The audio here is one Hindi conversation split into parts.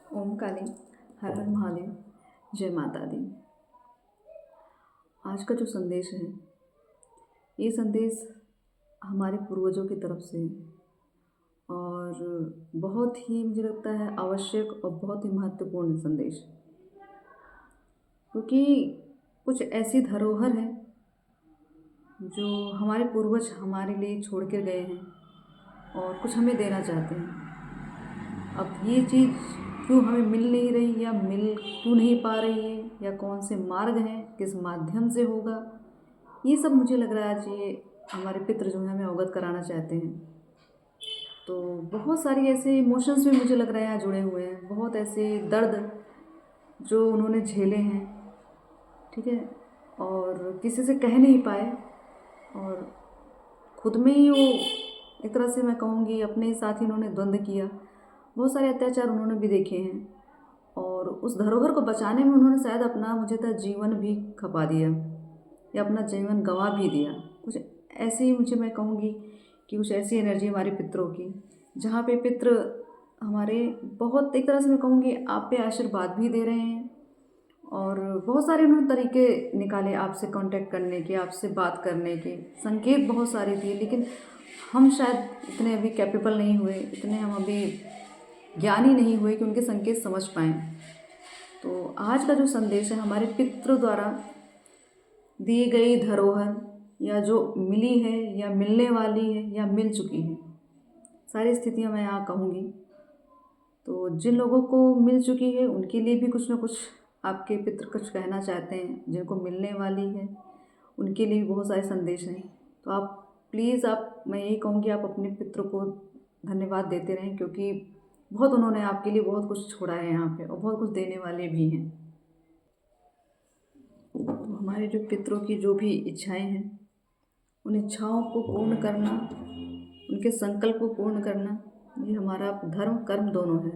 ओम काली, हर हर महादेव, जय माता दी। आज का जो संदेश है, ये संदेश हमारे पूर्वजों की तरफ से है और बहुत ही मुझे लगता है आवश्यक और बहुत ही महत्वपूर्ण संदेश, क्योंकि कुछ ऐसी धरोहर है जो हमारे पूर्वज हमारे लिए छोड़ कर गए हैं और कुछ हमें देना चाहते हैं। अब ये चीज़ क्यों हमें मिल नहीं रही या मिल क्यों नहीं पा रही है, या कौन से मार्ग हैं, किस माध्यम से होगा, ये सब मुझे लग रहा है आज ये हमारे पितृ जो है हमें अवगत कराना चाहते हैं। तो बहुत सारी ऐसे इमोशंस भी मुझे लग रहा है यहाँ जुड़े हुए हैं, बहुत ऐसे दर्द जो उन्होंने झेले हैं, ठीक है, और किसी से कह नहीं पाए और खुद में ही वो एक तरह से मैं कहूँगी अपने साथ ही उन्होंने द्वंद्व किया। बहुत सारे अत्याचार उन्होंने भी देखे हैं और उस धरोहर को बचाने में उन्होंने शायद अपना मुझे तो जीवन भी खपा दिया या अपना जीवन गंवा भी दिया। कुछ ऐसे ही मुझे मैं कहूँगी कि कुछ ऐसी एनर्जी हमारे पितरों की, जहाँ पे पितृ हमारे बहुत एक तरह से मैं कहूँगी आप पे आशीर्वाद भी दे रहे हैं और बहुत सारे उन्होंने तरीके निकाले आपसे कांटेक्ट करने के, आपसे बात करने के, संकेत बहुत सारे दिए, लेकिन हम शायद इतने अभी कैपेबल नहीं हुए, इतने हम अभी ज्ञानी नहीं हुए कि उनके संकेत समझ पाएँ। तो आज का जो संदेश है हमारे पितरों द्वारा दी गई धरोहर, या जो मिली है या मिलने वाली है या मिल चुकी है, सारी स्थितियाँ मैं यहाँ कहूँगी। तो जिन लोगों को मिल चुकी है उनके लिए भी कुछ ना कुछ आपके पितृ कुछ कहना चाहते हैं, जिनको मिलने वाली है उनके लिए भी बहुत सारे संदेश हैं। तो आप प्लीज़ मैं यही कहूँगी आप अपने पितरों को धन्यवाद देते रहें, क्योंकि बहुत उन्होंने आपके लिए बहुत कुछ छोड़ा है यहाँ पे और बहुत कुछ देने वाले भी हैं। तो हमारे जो पितरों की जो भी इच्छाएं हैं, उन इच्छाओं को पूर्ण करना, उनके संकल्प को पूर्ण करना, ये हमारा धर्म कर्म दोनों है,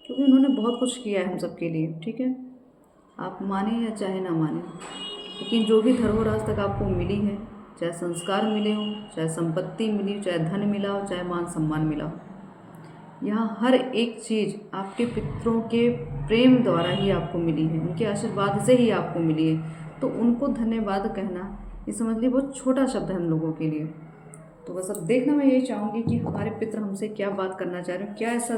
क्योंकि उन्होंने बहुत कुछ किया है हम सबके लिए, ठीक है, आप माने या चाहे ना माने। लेकिन जो भी धरोहर आज तक आपको मिली है, चाहे संस्कार मिले हों, चाहे संपत्ति मिली हो, चाहे धन मिला हो, चाहे मान सम्मान मिला हो, यहाँ हर एक चीज़ आपके पितरों के प्रेम द्वारा ही आपको मिली है, उनके आशीर्वाद से ही आपको मिली है। तो उनको धन्यवाद कहना ये समझ लीजिए बहुत छोटा शब्द है हम लोगों के लिए। तो बस अब देखना मैं यही चाहूँगी कि हमारे पितर हमसे क्या बात करना चाह रहे हैं, क्या ऐसा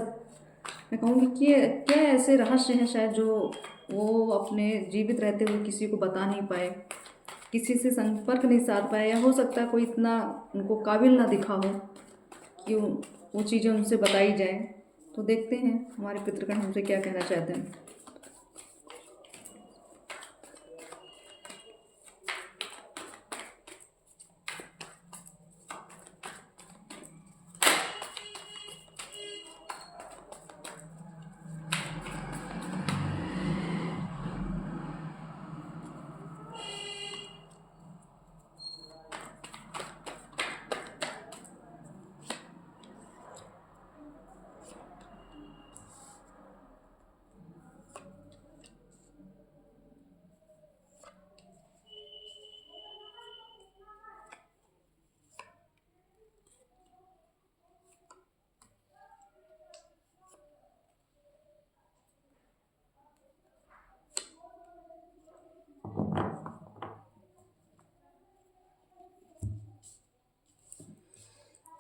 मैं कहूँगी कि क्या ऐसे रहस्य हैं शायद जो वो अपने जीवित रहते हुए किसी को बता नहीं पाए, किसी से संपर्क नहीं साध पाए, या हो सकता है कोई इतना उनको काबिल ना दिखा हो कि वो चीज़ें उनसे बताई जाए। तो देखते हैं हमारे पितृगण हमसे क्या कहना चाहते हैं।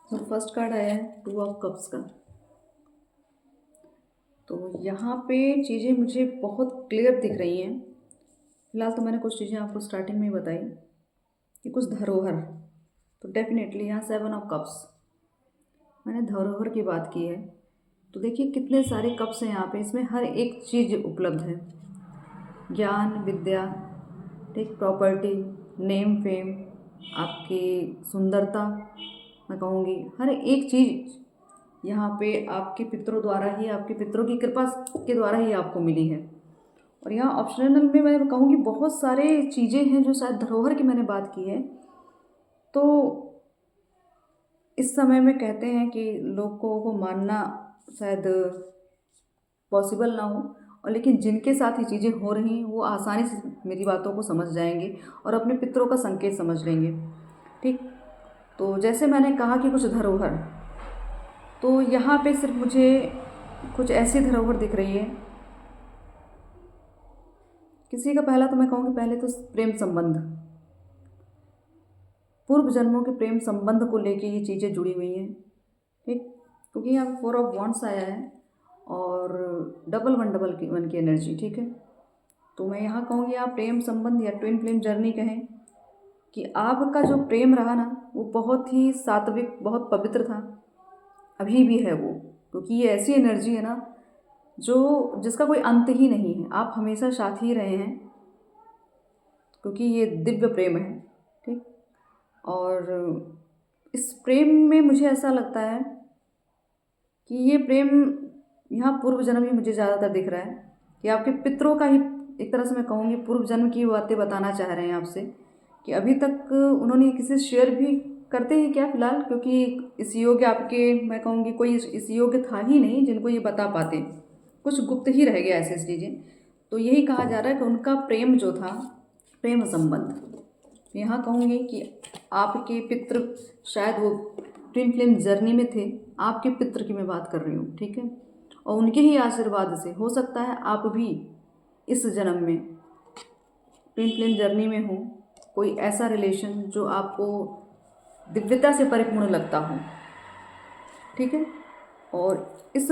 तो फर्स्ट कार्ड आया है 2 ऑफ कप्स का। तो यहाँ पे चीज़ें मुझे बहुत क्लियर दिख रही हैं। फिलहाल तो मैंने कुछ चीज़ें आपको स्टार्टिंग में ही बताई कि कुछ धरोहर, तो डेफिनेटली यहाँ 7 ऑफ कप्स, मैंने धरोहर की बात की है। तो देखिए कितने सारे कप्स हैं यहाँ पे, इसमें हर एक चीज़ उपलब्ध है, ज्ञान, विद्या, ठीक, प्रॉपर्टी, नेम फेम, आपकी सुंदरता, मैं कहूँगी हर एक चीज़ यहाँ पे आपके पितरों द्वारा ही, आपके पितरों की कृपा के द्वारा ही आपको मिली है। और यहाँ ऑप्शनल में मैं कहूँगी बहुत सारे चीज़ें हैं जो शायद धरोहर की मैंने बात की है। तो इस समय में कहते हैं कि लोगों को मानना शायद पॉसिबल ना हो, और लेकिन जिनके साथ ये चीज़ें हो रही हैं वो आसानी से मेरी बातों को समझ जाएंगे और अपने पितरों का संकेत समझ लेंगे, ठीक। तो जैसे मैंने कहा कि कुछ धरोहर, तो यहाँ पे सिर्फ मुझे कुछ ऐसी धरोहर दिख रही है किसी का पहला तो मैं कहूँगी पहले तो प्रेम संबंध, पूर्व जन्मों के प्रेम संबंध को लेके ये चीज़ें जुड़ी हुई हैं, ठीक। क्योंकि यहाँ 4 ऑफ वॉन्ड्स आया है और डबल वन की एनर्जी, ठीक है। तो मैं यहाँ कहूँगी आप प्रेम संबंध या ट्विन फ्लेम जर्नी कहें कि आपका जो प्रेम रहा ना वो बहुत ही सात्विक, बहुत पवित्र था, अभी भी है वो। क्योंकि ये ऐसी एनर्जी है ना जो जिसका कोई अंत ही नहीं है, आप हमेशा साथ ही रहे हैं, क्योंकि ये दिव्य प्रेम है, ठीक। और इस प्रेम में मुझे ऐसा लगता है कि ये प्रेम यहाँ पूर्व जन्म ही मुझे ज़्यादातर दिख रहा है कि आपके पितरों का ही एक तरह से मैं कहूँगी पूर्व जन्म की बातें बताना चाह रहे हैं आपसे कि अभी तक उन्होंने किसी से शेयर भी करते ही क्या फिलहाल, क्योंकि इस योग्य आपके मैं कहूँगी कोई इस योग्य था ही नहीं जिनको ये बता पाते, कुछ गुप्त ही रह गया ऐसी चीज़ें। तो यही कहा जा रहा है कि उनका प्रेम जो था, प्रेम संबंध, यहाँ कहूँगी कि आपके पितृ शायद वो ट्विन फ्लेम जर्नी में थे, आपके पितृ की मैं बात कर रही हूँ, ठीक है। और उनके ही आशीर्वाद से हो सकता है आप भी इस जन्म में ट्विन फ्लेम जर्नी में हो, कोई ऐसा रिलेशन जो आपको दिव्यता से परिपूर्ण लगता हो, ठीक है। और इस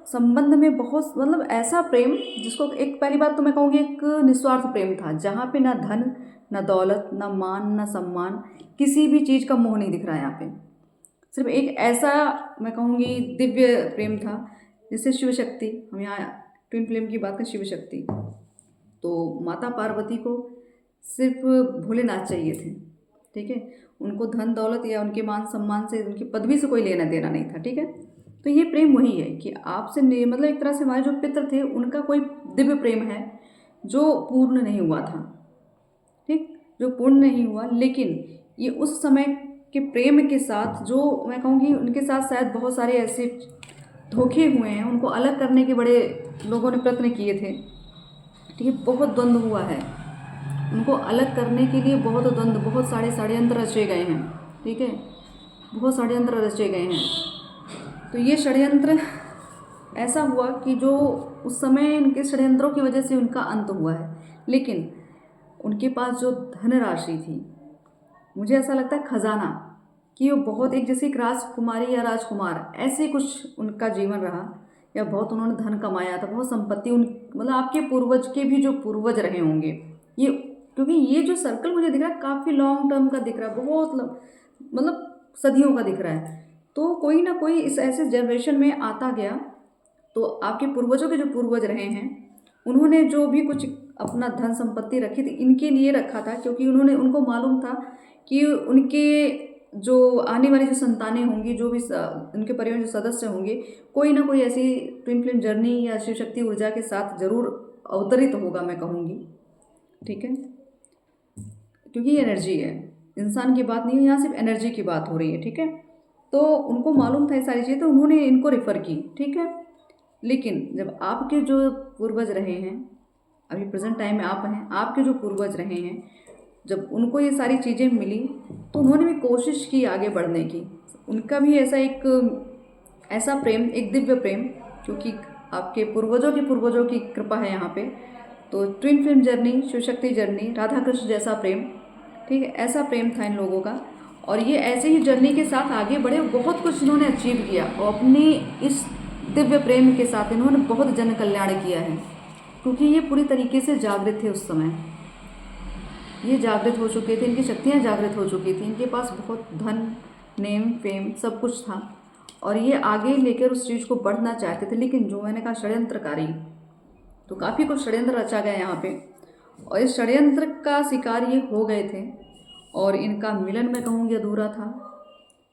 संबंध में बहुत मतलब ऐसा प्रेम जिसको एक पहली बात तो मैं कहूँगी एक निस्वार्थ प्रेम था, जहाँ पे ना धन ना दौलत ना मान ना सम्मान, किसी भी चीज़ का मोह नहीं दिख रहा है यहाँ पे। सिर्फ एक ऐसा मैं कहूँगी दिव्य प्रेम था जिससे शिव शक्ति, हम यहाँ ट्विन फ्लेम की बात करें, शिव शक्ति तो माता पार्वती को सिर्फ भोलेनाथ चाहिए थे, ठीक है। उनको धन दौलत या उनके मान सम्मान से, उनकी पदवी से कोई लेना देना नहीं था, ठीक है। तो ये प्रेम वही है कि आपसे मतलब एक तरह से हमारे जो पितृ थे उनका कोई दिव्य प्रेम है जो पूर्ण नहीं हुआ था, ठीक, जो पूर्ण नहीं हुआ। लेकिन ये उस समय के प्रेम के साथ जो मैं कहूँगी उनके साथ शायद बहुत सारे ऐसे धोखे हुए हैं, उनको अलग करने के बड़े लोगों ने प्रयत्न किए थे, ठीक है। बहुत द्वंद्व हुआ है, उनको अलग करने के लिए बहुत द्वंद्व, बहुत सारे षड्यंत्र रचे गए हैं, ठीक है, बहुत षड्यंत्र रचे गए हैं। तो ये षड्यंत्र ऐसा हुआ कि जो उस समय इनके षड्यंत्रों की वजह से उनका अंत हुआ है। लेकिन उनके पास जो धनराशि थी, मुझे ऐसा लगता है खजाना, कि वो बहुत एक जैसे एक राजकुमारी या राजकुमार ऐसे कुछ उनका जीवन रहा, या बहुत उन्होंने धन कमाया था, बहुत संपत्ति उन मतलब आपके पूर्वज के भी जो पूर्वज रहे होंगे ये, क्योंकि ये जो सर्कल मुझे दिख रहा है काफ़ी लॉन्ग टर्म का दिख रहा है, बहुत मतलब सदियों का दिख रहा है। तो कोई ना कोई इस ऐसे जनरेशन में आता गया, तो आपके पूर्वजों के जो पूर्वज रहे हैं उन्होंने जो भी कुछ अपना धन संपत्ति रखी थी इनके लिए रखा था, क्योंकि उनको मालूम था कि उनके जो आने वाली जो संतानें होंगी, जो भी उनके परिवार जो सदस्य होंगे, कोई ना कोई ऐसी ट्विन फ्लेम जर्नी या शिव शक्ति ऊर्जा के साथ जरूर अवतरित होगा, मैं कहूँगी, ठीक है। क्योंकि ये एनर्जी है, इंसान की बात नहीं है, यहाँ सिर्फ एनर्जी की बात हो रही है, ठीक है। तो उनको मालूम था ये सारी चीज़ें, तो उन्होंने इनको रेफ़र की, ठीक है। लेकिन जब आपके जो पूर्वज रहे हैं, अभी प्रेजेंट टाइम में आप हैं, आपके जो पूर्वज रहे हैं, जब उनको ये सारी चीज़ें मिली तो उन्होंने भी कोशिश की आगे बढ़ने की। उनका भी ऐसा प्रेम, एक दिव्य प्रेम, क्योंकि आपके पूर्वजों की कृपा है यहाँ पे। तो twin flame journey, Shiv Shakti journey, Radha Krishna जैसा प्रेम, ठीक है, ऐसा प्रेम था इन लोगों का। और ये ऐसे ही जर्नी के साथ आगे बढ़े, बहुत कुछ इन्होंने अचीव किया और अपनी इस दिव्य प्रेम के साथ इन्होंने बहुत जन कल्याण किया है, क्योंकि ये पूरी तरीके से जागृत थे उस समय, ये जागृत हो चुके थे, इनकी शक्तियाँ जागृत हो चुकी थी, इनके पास बहुत धन, नेम, फेम सब कुछ था और ये आगे लेकर उस चीज़ को बढ़ना चाहते थे। लेकिन जो मैंने कहा षड्यंत्रकारी, तो काफ़ी कुछ षड्यंत्र रचा गया यहाँ पे और इस षड्यंत्र का शिकार ये हो गए थे और इनका मिलन मैं कहूँगी अधूरा था,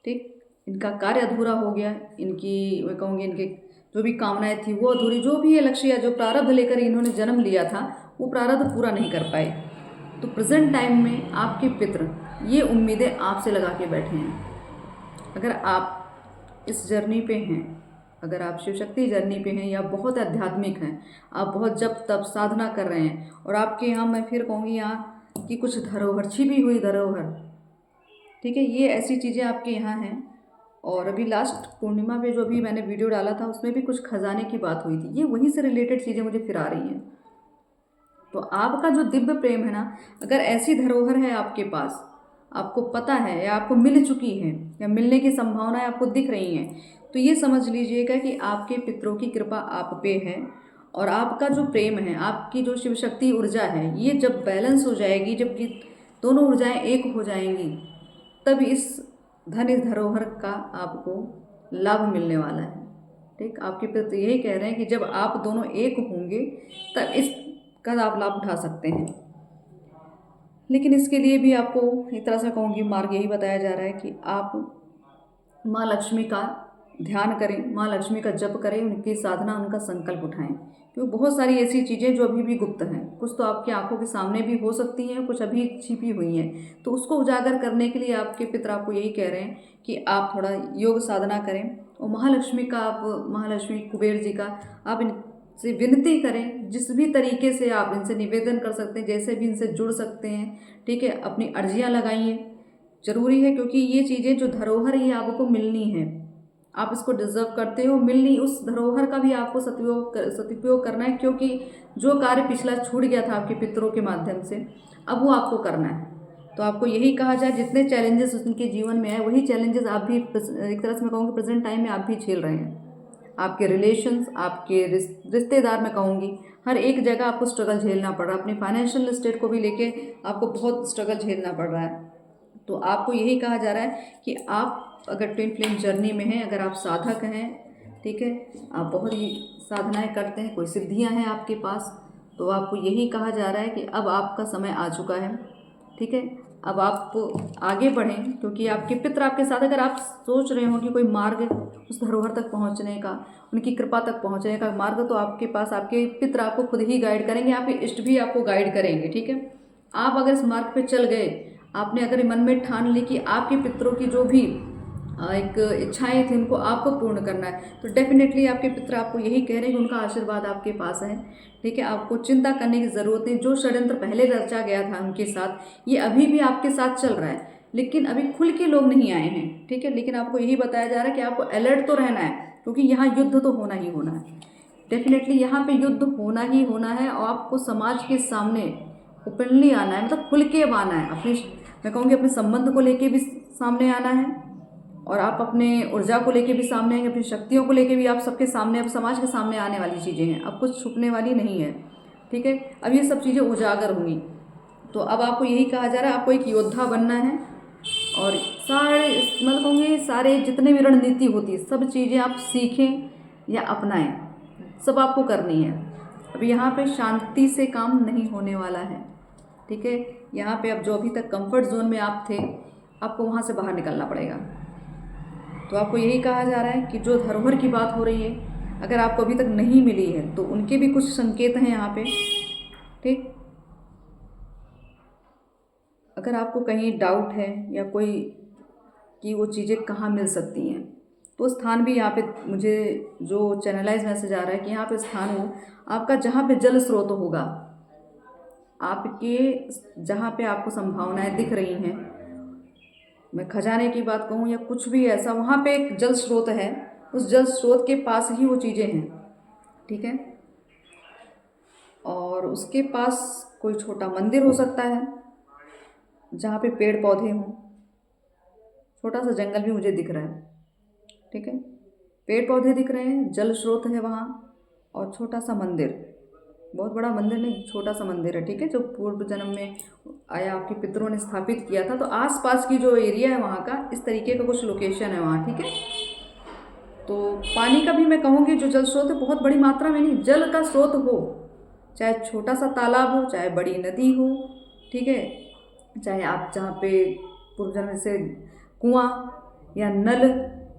ठीक, इनका कार्य अधूरा हो गया, इनकी मैं कहूँगी इनके जो भी कामनाएं थी वो अधूरी, जो भी ये लक्ष्य या जो प्रारब्ध लेकर इन्होंने जन्म लिया था वो प्रारब्ध पूरा नहीं कर पाए। तो प्रेजेंट टाइम में आपके पितृ ये उम्मीदें आपसे लगा के बैठे हैं। अगर आप इस जर्नी पे हैं, अगर आप शिव शक्ति जर्नी पे हैं या बहुत आध्यात्मिक हैं, आप बहुत जप तप साधना कर रहे हैं और आपके यहाँ मैं फिर कहूँगी यहाँ की कुछ धरोहर, छिपी हुई धरोहर, ठीक है, ये ऐसी चीज़ें आपके यहाँ हैं। और अभी लास्ट पूर्णिमा पे जो भी मैंने वीडियो डाला था उसमें भी कुछ खजाने की बात हुई थी, ये वहीं से रिलेटेड चीज़ें मुझे फिर आ रही हैं, तो आपका जो दिव्य प्रेम है ना, अगर ऐसी धरोहर है आपके पास, आपको पता है या आपको मिल चुकी है या मिलने की संभावनाएं आपको दिख रही हैं, तो ये समझ लीजिएगा कि आपके पितरों की कृपा आप पे है। और आपका जो प्रेम है, आपकी जो शिव शक्ति ऊर्जा है, ये जब बैलेंस हो जाएगी, जब ये दोनों ऊर्जाएं एक हो जाएंगी, तब इस इस धरोहर का आपको लाभ मिलने वाला है। ठीक, आपके पिता यही कह रहे हैं कि जब आप दोनों एक होंगे तब इसका आप लाभ उठा सकते हैं। लेकिन इसके लिए भी आपको एक तरह से कहूँगी मार्ग यही बताया जा रहा है कि आप माँ लक्ष्मी का ध्यान करें, माँ लक्ष्मी का जप करें, उनकी साधना, उनका संकल्प उठाएं। क्योंकि बहुत सारी ऐसी चीज़ें जो अभी भी गुप्त हैं, कुछ तो आपकी आंखों के सामने भी हो सकती हैं, कुछ अभी छिपी हुई हैं, तो उसको उजागर करने के लिए आपके पिता आपको यही कह रहे हैं कि आप थोड़ा योग साधना करें और महालक्ष्मी का, आप महालक्ष्मी कुबेर जी का आप इनसे विनती करें। जिस भी तरीके से आप इनसे निवेदन कर सकते हैं, जैसे भी इनसे जुड़ सकते हैं, ठीक है, अपनी अर्जियाँ लगाइए, जरूरी है, क्योंकि ये चीज़ें जो धरोहर ये आपको मिलनी है, आप इसको डिजर्व करते हो, मिलनी, उस धरोहर का भी आपको सदुपयोग करना है, क्योंकि जो कार्य पिछला छूट गया था आपके पितरों के माध्यम से, अब वो आपको करना है। तो आपको यही कहा जाए, जितने चैलेंजेस उनके जीवन में आए, वही चैलेंजेस आप भी एक तरह से मैं कहूँगी प्रेजेंट टाइम में आप भी झेल रहे हैं। आपके रिलेशंस, आपके रिश्तेदार, मैं कहूँगी हर एक जगह आपको स्ट्रगल झेलना पड़ रहा है। अपनी फाइनेंशियल स्टेट को भी लेके आपको बहुत स्ट्रगल झेलना पड़ रहा है। तो आपको यही कहा जा रहा है कि आप अगर ट्विन फ्लेम जर्नी में हैं, अगर आप साधक हैं, ठीक है, आप बहुत ही साधनाएं करते हैं, कोई सिद्धियां हैं आपके पास, तो आपको यही कहा जा रहा है कि अब आपका समय आ चुका है। ठीक है, अब आप आगे बढ़ें, क्योंकि आपके पितर आपके साथ, अगर आप सोच रहे हो कि कोई मार्ग उस धरोहर तक पहुंचने का, उनकी कृपा तक पहुंचने का मार्ग, तो आपके पास आपके पितर आपको खुद ही गाइड करेंगे, आपके इष्ट भी आपको गाइड करेंगे। ठीक है, आप अगर इस मार्ग पे चल गए, आपने अगर मन में ठान ली कि आपके पितरों की जो भी एक इच्छाएं थी उनको आपको पूर्ण करना है, तो डेफिनेटली आपके पितर आपको यही कह रहे हैं कि उनका आशीर्वाद आपके पास है। ठीक है, आपको चिंता करने की ज़रूरत नहीं। जो षड्यंत्र पहले रचा गया था उनके साथ, ये अभी भी आपके साथ चल रहा है, लेकिन अभी खुल के लोग नहीं आए हैं। ठीक है, लेकिन आपको यही बताया जा रहा है कि आपको अलर्ट तो रहना है, क्योंकि यहाँ युद्ध तो होना ही होना है। डेफिनेटली यहाँ पे युद्ध होना ही होना है, और आपको समाज के सामने ओपनली आना है, मतलब खुल के आना है। अपनी, मैं कहूँगी अपने संबंध को लेके भी सामने आना है, और आप अपने ऊर्जा को लेके भी सामने आएंगे, अपनी शक्तियों को लेके भी आप सबके सामने, अब समाज के सामने आने वाली चीज़ें हैं, अब कुछ छुपने वाली नहीं है। ठीक है, अब ये सब चीज़ें उजागर होंगी। तो अब आपको यही कहा जा रहा है, आपको एक योद्धा बनना है, और सारे, मतलब कहूँगी सारे जितने भी रणनीति होती है, सब चीज़ें आप सीखें या अपनाएं, सब आपको करनी है। अब यहाँ पे शांति से काम नहीं होने वाला है। ठीक है, यहाँ पे अब जो अभी तक कंफर्ट जोन में आप थे, आपको वहाँ से बाहर निकलना पड़ेगा। तो आपको यही कहा जा रहा है कि जो धरोहर की बात हो रही है, अगर आपको अभी तक नहीं मिली है, तो उनके भी कुछ संकेत हैं यहाँ पे। ठीक, अगर आपको कहीं डाउट है या कोई कि वो चीज़ें कहाँ मिल सकती हैं, तो स्थान भी यहाँ पे मुझे जो चैनलाइज मैसेज आ रहा है कि यहाँ पे स्थान हो आपका, जहाँ पे जल स्रोत होगा, आपके जहाँ पे आपको संभावनाएं दिख रही हैं, मैं खजाने की बात कहूँ या कुछ भी ऐसा, वहाँ पे एक जल स्रोत है, उस जल स्रोत के पास ही वो चीज़ें हैं। ठीक है, और उसके पास कोई छोटा मंदिर हो सकता है जहाँ पे पेड़ पौधे हों, छोटा सा जंगल भी मुझे दिख रहा है। ठीक है, पेड़ पौधे दिख रहे हैं, जल स्रोत है वहाँ, और छोटा सा मंदिर, बहुत बड़ा मंदिर नहीं, छोटा सा मंदिर है। ठीक है, जो पूर्व जन्म में आया आपके पितरों ने स्थापित किया था। तो आसपास की जो एरिया है वहाँ का, इस तरीके का कुछ लोकेशन है वहाँ। ठीक है, तो पानी का भी मैं कहूँगी जो जल स्रोत है, बहुत बड़ी मात्रा में नहीं, जल का स्रोत हो, चाहे छोटा सा तालाब हो, चाहे बड़ी नदी हो, ठीक है, चाहे आप जहाँ पे पूर्व जन्म से कुआं या नल,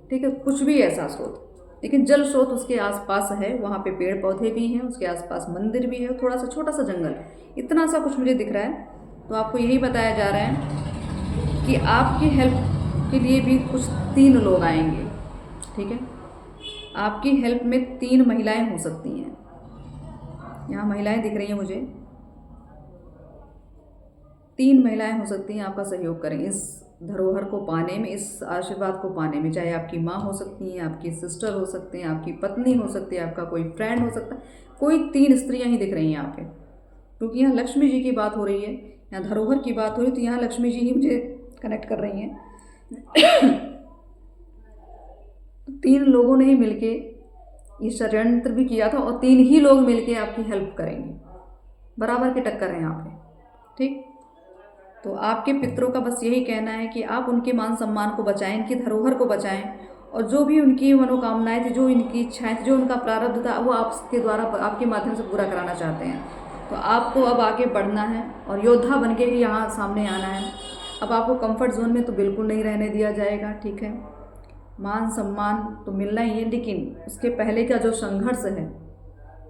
ठीक है, कुछ भी ऐसा स्रोत, लेकिन जल स्रोत उसके आसपास है, वहाँ पे पेड़ पौधे भी हैं, उसके आसपास मंदिर भी है, थोड़ा सा छोटा सा जंगल, इतना सा कुछ मुझे दिख रहा है। तो आपको यही बताया जा रहा है कि आपकी हेल्प के लिए भी कुछ 3 लोग आएंगे। ठीक है, आपकी हेल्प में 3 महिलाएं हो सकती हैं, यहाँ महिलाएं दिख रही हैं मुझे, 3 महिलाएं हो सकती हैं आपका सहयोग करें इस धरोहर को पाने में, इस आशीर्वाद को पाने में। चाहे आपकी माँ हो सकती हैं, आपकी सिस्टर हो सकती हैं, आपकी पत्नी हो सकती है, आपका कोई फ्रेंड हो सकता है, कोई 3 स्त्रियां ही दिख रही हैं यहाँ पे। क्योंकि यहाँ लक्ष्मी जी की बात हो रही है, यहाँ धरोहर की बात हो रही है, तो यहाँ लक्ष्मी जी ही मुझे कनेक्ट कर रही हैं। तीन लोगों ने ही मिलके ये षड्यंत्र भी किया था और तीन ही लोग मिलके आपकी हेल्प करेंगे, बराबर की टक्कर है यहाँ पे, ठीक। तो आपके पितरों का बस यही कहना है कि आप उनके मान सम्मान को बचाएं, इनकी धरोहर को बचाएं, और जो भी उनकी मनोकामनाएं थी, जो इनकी इच्छाएं थी, जो उनका प्रारब्ध था, वो आपके द्वारा, आपके माध्यम से पूरा कराना चाहते हैं। तो आपको अब आगे बढ़ना है और योद्धा बन के ही यहाँ सामने आना है। अब आपको कंफर्ट जोन में तो बिल्कुल नहीं रहने दिया जाएगा, ठीक है। मान सम्मान तो मिलना ही है, लेकिन उसके पहले का जो संघर्ष है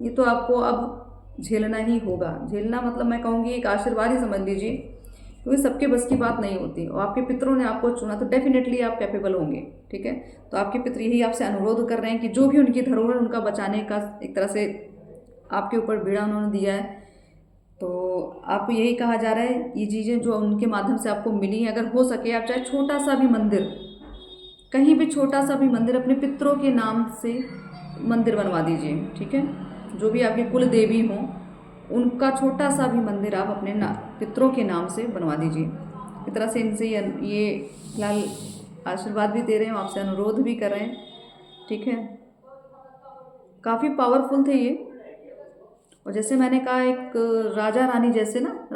ये तो आपको अब झेलना ही होगा। झेलना मतलब मैं कहूँगी एक आशीर्वाद ही समझ लीजिए, क्योंकि सबके बस की बात नहीं होती, और आपके पितरों ने आपको चुना तो डेफिनेटली आप कैपेबल होंगे, ठीक है। तो आपके पितर यही आपसे अनुरोध कर रहे हैं कि जो भी उनकी धरोहर, उनका बचाने का एक तरह से आपके ऊपर बीड़ा उन्होंने दिया है, तो आपको यही कहा जा रहा है, ये चीज़ें जो उनके माध्यम से आपको मिली हैं, अगर हो सके आप चाहे छोटा सा भी मंदिर, कहीं भी छोटा सा भी मंदिर अपने पितरों के नाम से मंदिर बनवा दीजिए, ठीक है। जो भी आपके कुल देवी हों, उनका छोटा सा भी मंदिर आप अपने पितरों के नाम से बनवा दीजिए। इस तरह से इनसे ये फिलहाल आशीर्वाद भी दे रहे हैं, आपसे अनुरोध भी कर रहे हैं, ठीक है। काफ़ी पावरफुल थे ये, और जैसे मैंने कहा एक राजा रानी जैसे ना,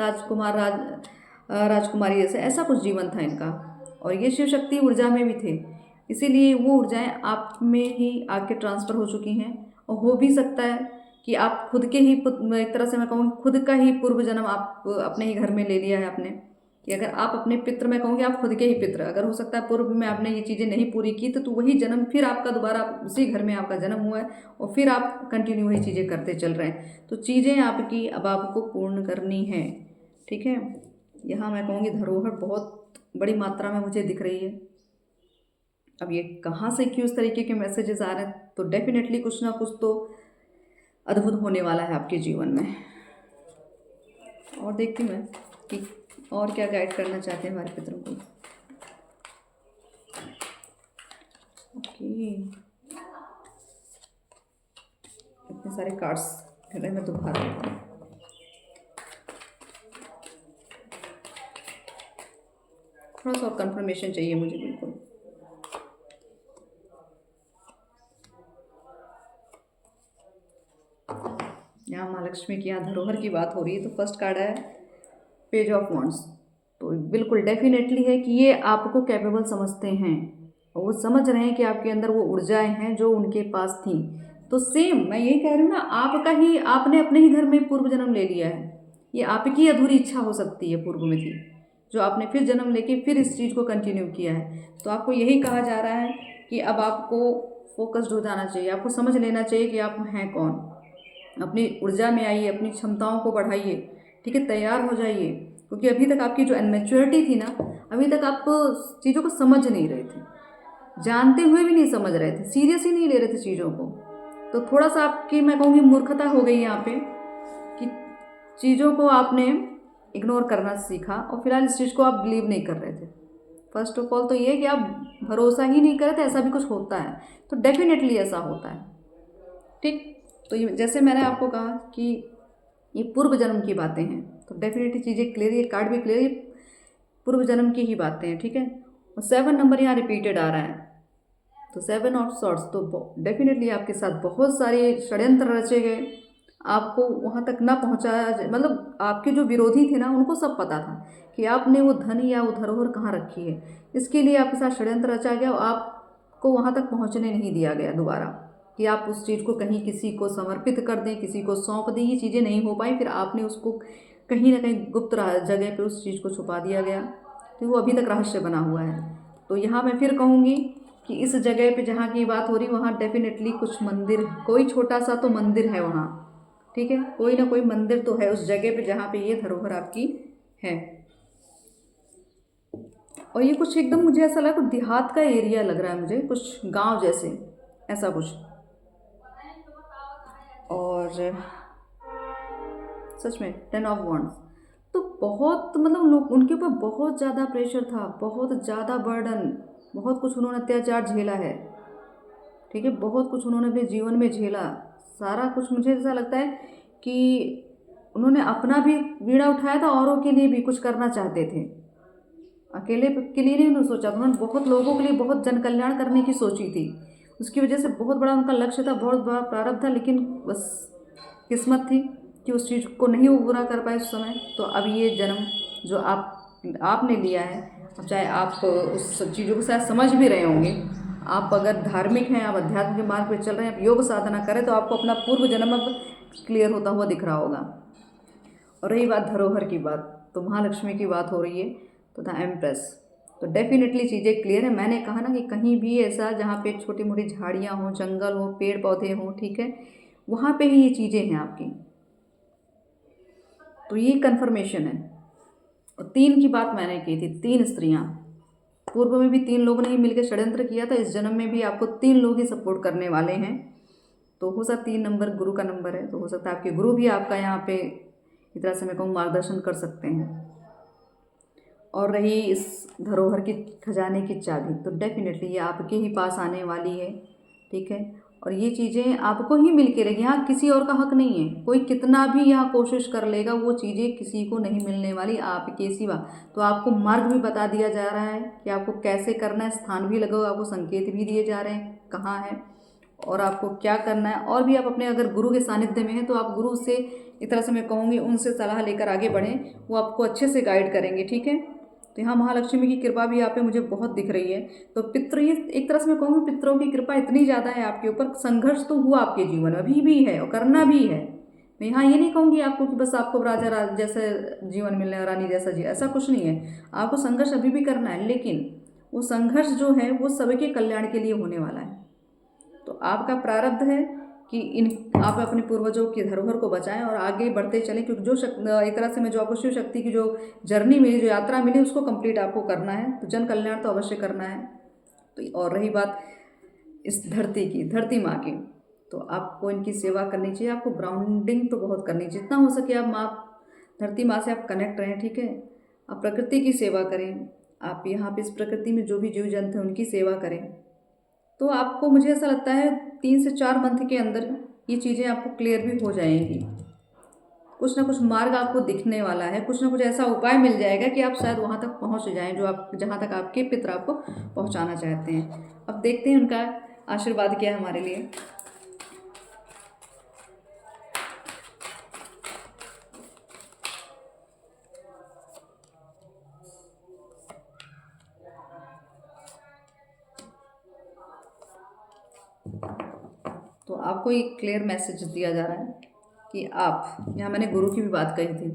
राजकुमारी जैसे, ऐसा कुछ जीवन था इनका, और ये शिव शक्ति ऊर्जा में भी थे, इसीलिए वो ऊर्जाएं आप में ही आके ट्रांसफ़र हो चुकी हैं। और हो भी सकता है कि आप खुद के ही एक तरह से मैं कहूँ खुद का ही पूर्व जन्म आप अपने ही घर में ले लिया है आपने, कि अगर आप अपने पितृ, मैं कहूँगी आप खुद के ही पितृ, अगर हो सकता है पूर्व में आपने ये चीज़ें नहीं पूरी की, तो वही जन्म फिर आपका दोबारा उसी घर में आपका जन्म हुआ है, और फिर आप कंटिन्यू वही चीज़ें करते चल रहे हैं। तो चीज़ें आपकी अब आपको पूर्ण करनी है, ठीक है। यहाँ मैं कहूँगी धरोहर बहुत बड़ी मात्रा में मुझे दिख रही है। अब ये कहाँ से क्यों इस तरीके के मैसेजेस आ रहे हैं, तो डेफिनेटली कुछ ना कुछ तो अद्भुत होने वाला है आपके जीवन में। और देखती हूँ मैं कि और क्या गाइड करना चाहते हैं हमारे पितरों को। ओके, इतने सारे कार्ड्स पहले मैं दोबारा लेती हूँ। थोड़ा सा और कंफर्मेशन चाहिए मुझे, बिल्कुल। यहाँ माँ लक्ष्मी की, यहाँ धरोहर की बात हो रही है, तो फर्स्ट कार्ड है पेज ऑफ वॉन्ड्स। तो बिल्कुल डेफिनेटली है कि ये आपको कैपेबल समझते हैं, और वो समझ रहे हैं कि आपके अंदर वो ऊर्जाएं हैं जो उनके पास थी। तो सेम मैं यही कह रही हूँ ना, आपका ही, आपने अपने ही घर में पूर्व जन्म ले लिया है। ये आपकी अधूरी इच्छा हो सकती है पूर्व में थी, जो आपने फिर जन्म लेके फिर इस चीज़ को कंटिन्यू किया है। तो आपको यही कहा जा रहा है कि अब आपको फोकस्ड हो जाना चाहिए, आपको समझ लेना चाहिए कि आप हैं कौन। अपनी ऊर्जा में आइए, अपनी क्षमताओं को बढ़ाइए, ठीक है, तैयार हो जाइए, क्योंकि अभी तक आपकी जो इनमेच्योरिटी थी ना, अभी तक आप चीज़ों को समझ नहीं रहे थे, जानते हुए भी नहीं समझ रहे थे, सीरियस ही नहीं ले रहे थे चीज़ों को। तो थोड़ा सा आपकी मैं कहूँगी मूर्खता हो गई यहाँ पे, कि चीज़ों को आपने इग्नोर करना सीखा, और फिलहाल इस चीज़ को आप बिलीव नहीं कर रहे थे। फर्स्ट ऑफ ऑल तो ये कि आप भरोसा ही नहीं कर रहे थे, ऐसा भी कुछ होता है, तो डेफिनेटली ऐसा होता है, ठीक। तो ये जैसे मैंने आपको कहा कि ये पूर्व जन्म की बातें हैं, तो डेफिनेटली चीज़ें क्लियर, ये कार्ड भी क्लियर, ये पूर्व जन्म की ही बातें हैं, ठीक है। और 7 नंबर यहाँ रिपीटेड आ रहा है, तो 7 ऑफ सॉर्ड्स, तो डेफिनेटली आपके साथ बहुत सारे षड्यंत्र रचे गए, आपको वहाँ तक ना पहुँचाया जाए, मतलब आपके जो विरोधी थे ना, उनको सब पता था कि आपने वो धन या वो धरोहर कहाँ रखी है, इसके लिए आपके साथ षड्यंत्र रचा गया, और आपको वहाँ तक पहुँचने नहीं दिया गया दोबारा, कि आप उस चीज़ को कहीं किसी को समर्पित कर दें, किसी को सौंप दें, ये चीज़ें नहीं हो पाई। फिर आपने उसको कहीं ना कहीं गुप्त जगह पे उस चीज़ को छुपा दिया गया, तो वो अभी तक रहस्य बना हुआ है। तो यहाँ मैं फिर कहूँगी कि इस जगह पे जहाँ की बात हो रही, वहाँ डेफिनेटली कुछ मंदिर, कोई छोटा सा तो मंदिर है वहाँ, ठीक है, कोई ना कोई मंदिर तो है उस जगह पे जहाँ पे ये धरोहर आपकी है। और ये कुछ एकदम मुझे ऐसा लगा, कुछ देहात का एरिया लग रहा है मुझे, कुछ गांव जैसे, ऐसा कुछ। और सच में 10 ऑफ वॉन्ड्स, तो बहुत मतलब लोग, उनके ऊपर बहुत ज़्यादा प्रेशर था, बहुत ज़्यादा बर्डन, बहुत कुछ उन्होंने अत्याचार झेला है, ठीक है, बहुत कुछ उन्होंने अपने जीवन में झेला, सारा कुछ। मुझे ऐसा लगता है कि उन्होंने अपना भी बीड़ा उठाया था, औरों के लिए भी कुछ करना चाहते थे। अकेले के लिए नहीं उन्होंने सोचा, उन्होंने बहुत लोगों के लिए बहुत जन कल्याण करने की सोची थी। उसकी वजह से बहुत बड़ा उनका लक्ष्य था, बहुत बड़ा प्रारब्ध था, लेकिन बस किस्मत थी कि उस चीज़ को नहीं वो पूरा कर पाए उस समय। तो अब ये जन्म जो आपने लिया है, अब चाहे आप उस चीज़ों को शायद समझ भी रहे होंगे, आप अगर धार्मिक हैं, आप अध्यात्म के मार्ग पे चल रहे हैं, आप योग साधना करें, तो आपको अपना पूर्व जन्म अब क्लियर होता हुआ दिख रहा होगा। और रही बात धरोहर की बात, तो महालक्ष्मी की बात हो रही है, तो द एम्प्रेस, तो डेफिनेटली चीज़ें क्लियर है। मैंने कहा ना कि कहीं भी ऐसा जहाँ पे छोटी मोटी झाड़ियाँ हों, जंगल हो, पेड़ पौधे हों, ठीक है, वहाँ पे ही ये चीज़ें हैं आपकी। तो ये कंफर्मेशन है। और 3 की बात मैंने की थी, 3 स्त्रियाँ। पूर्व में भी 3 लोगों ने ही मिलकर षड्यंत्र किया था, इस जन्म में भी आपको 3 लोग ही सपोर्ट करने वाले हैं। तो हो सकता 3 नंबर गुरु का नंबर है, तो हो सकता है आपके गुरु भी आपका यहाँ पे इस तरह से मैं कहूँ मार्गदर्शन कर सकते हैं। और रही इस धरोहर की खजाने की चाबी, तो डेफिनेटली ये आपके ही पास आने वाली है, ठीक है। और ये चीज़ें आपको ही मिल के रहेगी, यहाँ किसी और का हक नहीं है। कोई कितना भी यहाँ कोशिश कर लेगा, वो चीज़ें किसी को नहीं मिलने वाली आपके सिवा। तो आपको मार्ग भी बता दिया जा रहा है कि आपको कैसे करना है, स्थान भी लगा हुआ, आपको संकेत भी दिए जा रहे हैं कहाँ है और आपको क्या करना है। और भी आप अपने अगर गुरु के सानिध्य में हैं, तो आप गुरु से एक तरह से मैं कहूँगी उनसे सलाह लेकर आगे बढ़ें, वो आपको अच्छे से गाइड करेंगे, ठीक है। तो यहाँ महालक्ष्मी की कृपा भी आप पे मुझे बहुत दिख रही है। तो पितृ, ये एक तरह से मैं कहूँगी पितरों की कृपा इतनी ज़्यादा है आपके ऊपर, संघर्ष तो हुआ आपके जीवन में, अभी भी है और करना भी है। मैं यहाँ ये नहीं कहूँगी आपको कि बस आपको राजा जैसे जीवन मिलने है, रानी जैसा जी, ऐसा कुछ नहीं है। आपको संघर्ष अभी भी करना है, लेकिन वो संघर्ष जो है वो सबके कल्याण के लिए होने वाला है। तो आपका प्रारब्ध है कि आप अपने पूर्वजों की धरोहर को बचाएं और आगे बढ़ते चलें, क्योंकि जो एक तरह से मैं जो आपको शिव शक्ति की जो जर्नी मिली, जो यात्रा मिली, उसको कंप्लीट आपको करना है। तो जन कल्याण तो अवश्य करना है। तो और रही बात इस धरती की, धरती माँ की, तो आपको इनकी सेवा करनी चाहिए। आपको ग्राउंडिंग तो बहुत करनी चाहिए, जितना हो सके आप माँ धरती माँ से आप कनेक्ट रहें, ठीक है। आप प्रकृति की सेवा करें, आप यहाँ पे इस प्रकृति में जो भी जीव जंतु हैं उनकी सेवा करें। तो आपको, मुझे ऐसा लगता है 3 से 4 मंथ के अंदर ये चीज़ें आपको क्लियर भी हो जाएंगी। कुछ ना कुछ मार्ग आपको दिखने वाला है, कुछ ना कुछ ऐसा उपाय मिल जाएगा कि आप शायद वहाँ तक पहुँच जाएं जो आप, जहाँ तक आपके पितर आपको पहुँचाना चाहते हैं। अब देखते हैं उनका आशीर्वाद क्या है हमारे लिए। तो आपको एक क्लियर मैसेज दिया जा रहा है कि आप, यहाँ मैंने गुरु की भी बात कही थी,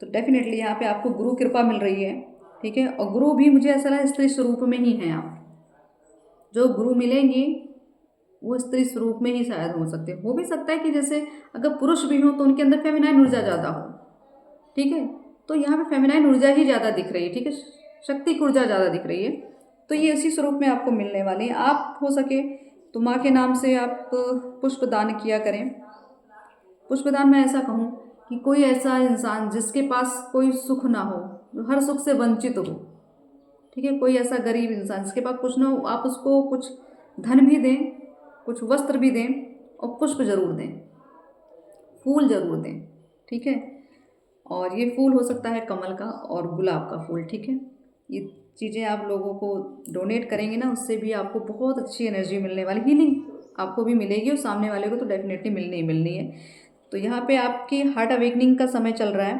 तो डेफिनेटली यहाँ पे आपको गुरु कृपा मिल रही है, ठीक है। और गुरु भी मुझे ऐसा लगा स्त्री स्वरूप में ही हैं आप। जो गुरु मिलेंगी वो स्त्री स्वरूप में ही शायद हो सकते, हो भी सकता है कि जैसे अगर पुरुष भी हो तो उनके अंदर फेमिनाइन ऊर्जा ज़्यादा हो, ठीक है। तो यहाँ पे फेमिनाइन ऊर्जा ही ज़्यादा दिख रही है, ठीक है, शक्ति की ऊर्जा ज़्यादा दिख रही है। तो ये इसी स्वरूप में आपको मिलने वाली है। आप हो सके तो माँ के नाम से आप पुष्प दान किया करें। पुष्प दान मैं ऐसा कहूँ कि कोई ऐसा इंसान जिसके पास कोई सुख ना हो, जो हर सुख से वंचित हो, ठीक है, कोई ऐसा गरीब इंसान जिसके पास कुछ ना हो, आप उसको कुछ धन भी दें, कुछ वस्त्र भी दें और पुष्प जरूर दें, फूल जरूर दें, ठीक है। और ये फूल हो सकता है कमल का और गुलाब का फूल, ठीक है। ये चीज़ें आप लोगों को डोनेट करेंगे ना, उससे भी आपको बहुत अच्छी एनर्जी मिलने वाली, हीलिंग आपको भी मिलेगी और सामने वाले को तो डेफिनेटली मिलनी ही मिलनी है। तो यहाँ पे आपकी हार्ट अवेकनिंग का समय चल रहा है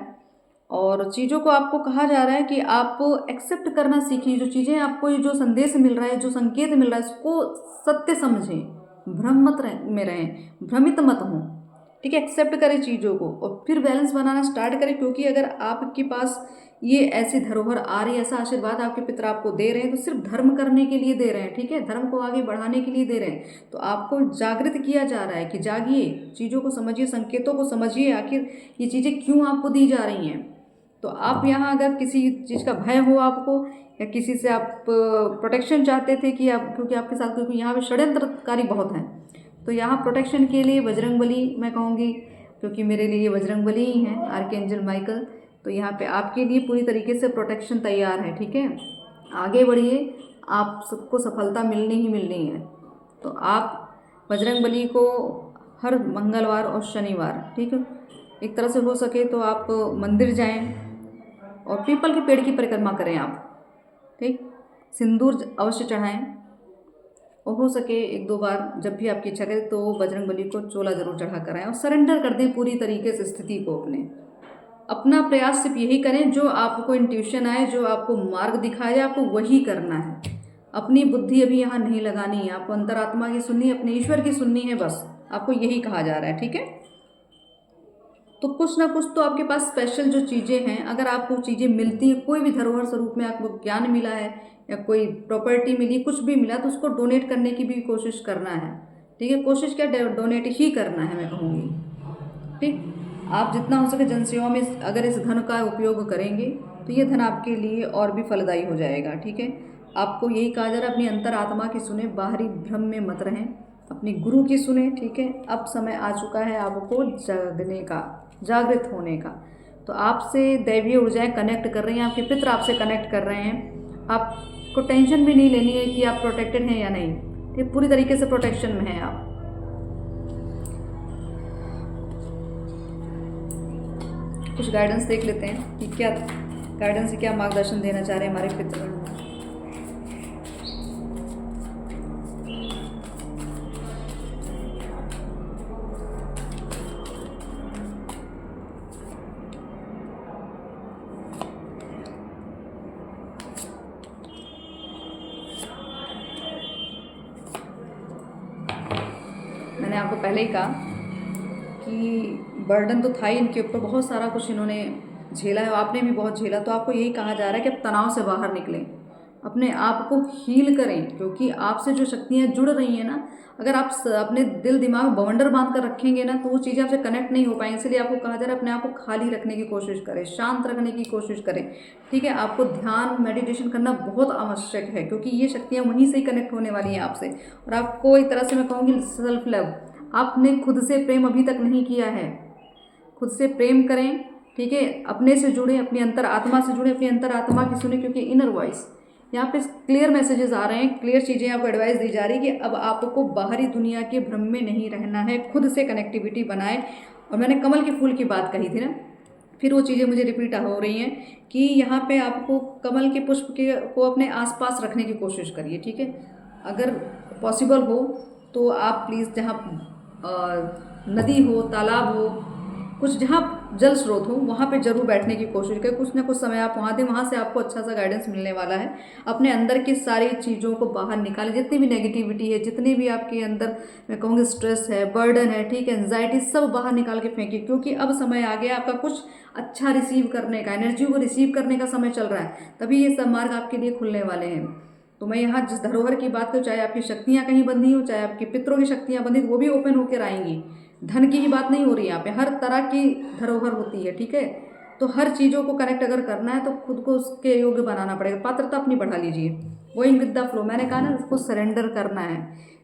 और चीज़ों को आपको कहा जा रहा है कि आप एक्सेप्ट करना सीखिए। जो चीज़ें आपको, जो संदेश मिल रहा है, जो संकेत मिल रहा है, उसको सत्य समझें, भ्रम मत में रहें, भ्रमित मत हों, ठीक है। एक्सेप्ट करें चीज़ों को और फिर बैलेंस बनाना स्टार्ट करें। क्योंकि अगर आपके पास ये ऐसी धरोहर आ रही है, ऐसा आशीर्वाद आपके पिता आपको दे रहे हैं, तो सिर्फ धर्म करने के लिए दे रहे हैं, ठीक है, धर्म को आगे बढ़ाने के लिए दे रहे हैं। तो आपको जागृत किया जा रहा है कि जागिए, चीज़ों को समझिए, संकेतों को समझिए, आखिर ये चीज़ें क्यों आपको दी जा रही हैं। तो आप यहाँ अगर किसी चीज़ का भय हो आपको, या किसी से आप प्रोटेक्शन चाहते थे कि आप, क्योंकि आपके साथ, क्योंकि यहाँ पे षड्यंत्रकारी बहुत हैं, तो यहाँ प्रोटेक्शन के लिए बजरंगबली मैं कहूँगी, क्योंकि मेरे लिए बजरंगबली ही हैं, आर्कएंजल माइकल। तो यहाँ पे आपके लिए पूरी तरीके से प्रोटेक्शन तैयार है, ठीक है। आगे बढ़िए, आप सबको सफलता मिलनी ही मिलनी है। तो आप बजरंगबली को हर मंगलवार और शनिवार, ठीक है, एक तरह से हो सके तो आप मंदिर जाएं और पीपल के पेड़ की परिक्रमा करें आप, ठीक। सिंदूर अवश्य चढ़ाएं और हो सके एक दो बार जब भी आपकी इच्छा करे तो बजरंग बली को चोला ज़रूर चढ़ा कर आएं और सरेंडर कर दें पूरी तरीके से स्थिति को। अपना प्रयास सिर्फ यही करें जो आपको इंट्यूशन आए, जो आपको मार्ग दिखाया जाए, आपको वही करना है। अपनी बुद्धि अभी यहाँ नहीं लगानी है, आपको अंतरात्मा की सुननी है, अपने ईश्वर की सुननी है, बस आपको यही कहा जा रहा है, ठीक है। तो कुछ ना कुछ तो आपके पास स्पेशल जो चीज़ें हैं, अगर आपको चीज़ें मिलती हैं, कोई भी धरोहर स्वरूप में आपको ज्ञान मिला है या कोई प्रॉपर्टी मिली, कुछ भी मिला, तो उसको डोनेट करने की भी कोशिश करना है, ठीक है। कोशिश क्या, डोनेट ही करना है मैं कहूँगी, ठीक। आप जितना हो सके जनसेवा में अगर इस धन का उपयोग करेंगे तो ये धन आपके लिए और भी फलदायी हो जाएगा, ठीक है। आपको यही कहा जा रहा है, अपनी अंतर आत्मा की सुने, बाहरी भ्रम में मत रहें, अपनी गुरु की सुने, ठीक है। अब समय आ चुका है आपको जागने का, जागृत होने का। तो आपसे दैवीय ऊर्जाएं कनेक्ट कर रही हैं, आपके पितर आपसे कनेक्ट कर रहे हैं। आपको टेंशन भी नहीं लेनी है कि आप प्रोटेक्टेड हैं या नहीं, ठीक, पूरी तरीके से प्रोटेक्शन में हैं आप। कुछ गाइडेंस देख लेते हैं कि क्या गाइडेंस से क्या मार्गदर्शन देना चाह रहे हैं हमारे पितृगण। मैंने आपको पहले ही कहा कि बर्डन तो था ही इनके ऊपर, बहुत सारा कुछ इन्होंने झेला है, आपने भी बहुत झेला। तो आपको यही कहा जा रहा है कि आप तनाव से बाहर निकलें, अपने आप को हील करें, क्योंकि आपसे जो शक्तियाँ जुड़ रही हैं ना, अगर आप अपने दिल दिमाग बवंडर बांध कर रखेंगे ना तो वो चीज़ें आपसे कनेक्ट नहीं हो पाएंगी। इसलिए आपको कहा जा रहा है अपने आप को खाली रखने की कोशिश करें, शांत रखने की कोशिश करें, ठीक है। आपको ध्यान मेडिटेशन करना बहुत आवश्यक है, क्योंकि ये शक्तियाँ वहीं से ही कनेक्ट होने वाली हैं आपसे। और आपको एक तरह से मैं कहूँगी सेल्फ लव, आपने खुद से प्रेम अभी तक नहीं किया है, खुद से प्रेम करें, ठीक है। अपने से जुड़े, अपनी अंतर आत्मा से जुड़े, अपनी अंतर आत्मा की सुने, क्योंकि इनर वॉइस यहाँ पे क्लियर मैसेजेस आ रहे हैं, क्लियर चीज़ें आपको एडवाइस दी जा रही है कि अब आपको बाहरी दुनिया के भ्रम में नहीं रहना है, खुद से कनेक्टिविटी बनाए। और मैंने कमल के फूल की बात कही थी ना, फिर वो चीज़ें मुझे रिपीट हो रही हैं कि यहाँ पे आपको कमल के पुष्प के को अपने आसपास रखने की कोशिश करिए, ठीक है। अगर पॉसिबल हो तो आप प्लीज़ जहाँ नदी हो, तालाब हो, कुछ जहाँ जल स्रोत हो, वहाँ पे जरूर बैठने की कोशिश करें। कुछ ना कुछ समय आप वहाँ दें, वहाँ से आपको अच्छा सा गाइडेंस मिलने वाला है। अपने अंदर की सारी चीज़ों को बाहर निकालें, जितनी भी नेगेटिविटी है, जितनी भी आपके अंदर मैं कहूँगी स्ट्रेस है, बर्डन है, ठीक है, एंजाइटी, सब बाहर निकाल के फेंकिए, क्योंकि अब समय आ गया आपका कुछ अच्छा रिसीव करने का, एनर्जी को रिसीव करने का समय चल रहा है, तभी ये सब मार्ग आपके लिए खुलने वाले हैं। तो मैं यहाँ जिस धरोहर की बात करूँ, चाहे आपकी शक्तियाँ कहीं बंधी हो, चाहे आपके पितरों की शक्तियाँ बंधी, वो भी ओपन होकर आएंगी। धन की ही बात नहीं हो रही है यहाँ पे, हर तरह की धरोहर होती है, ठीक है। तो हर चीज़ों को कनेक्ट अगर करना है तो खुद को उसके योग्य बनाना पड़ेगा, पात्रता अपनी बढ़ा लीजिए, गोइंग विद द फ्लो। मैंने कहा ना, उसको सरेंडर करना है।